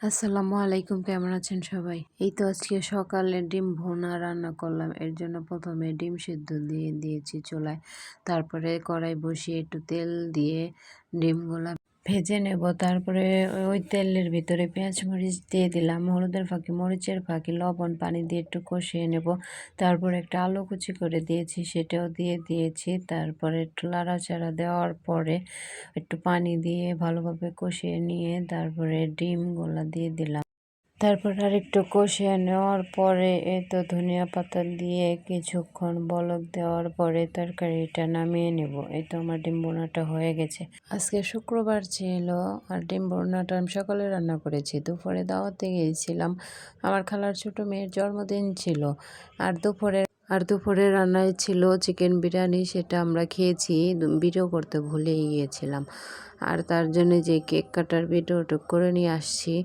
আসসালামু আলাইকুম, কেমন আছেন সবাই? এই তো আজকে সকালে ডিম ভুনা রান্না করলাম। এর জন্য প্রথমে ডিম সিদ্ধ দিয়ে দিয়েছি চুলায়। তারপরে কড়াই বসিয়ে একটু তেল দিয়ে ডিমগুলা ভেজে নেব। তারপরে ওই তেলের ভিতরে পেঁয়াজ মরিচ দিয়ে দিলাম, হলুদের ফাঁকি মরিচের ফাঁকি লবণ পানি দিয়ে একটু কষিয়ে নেব। তারপরে একটা আলু কুচি করে দিয়েছি, সেটাও দিয়ে দিয়েছি। তারপরে একটু নাড়াচাড়া দেওয়ার পরে একটু পানি দিয়ে ভালোভাবে কষিয়ে নিয়ে তারপরে ডিমগুলা দিয়ে দিলাম। তারপর আর একটু কষিয়ে নেওয়ার পরে এই তো ধনিয়া পাতা দিয়ে কিছুক্ষণ বলক দেওয়ার পরে তরকারিটা নামিয়ে নেব। এই তো আমার ডিম বোনাটা হয়ে গেছে। আজকে শুক্রবার ছিল আর ডিম বোনাটা আমি সকালে রান্না করেছি। দুপুরে দাওয়াতে গিয়েছিলাম, আমার খালার ছোট মেয়ের জন্মদিন ছিল। আর দুপুরে রান্নায় ছিল চিকেন বিরিয়ানি, সেটা আমরা খেয়েছি। ভিডিও করতে ভুলেই গিয়েছিলাম। আর তার জন্য যে কেক কাটার ভিডিওটা করে নিয়ে আসছি।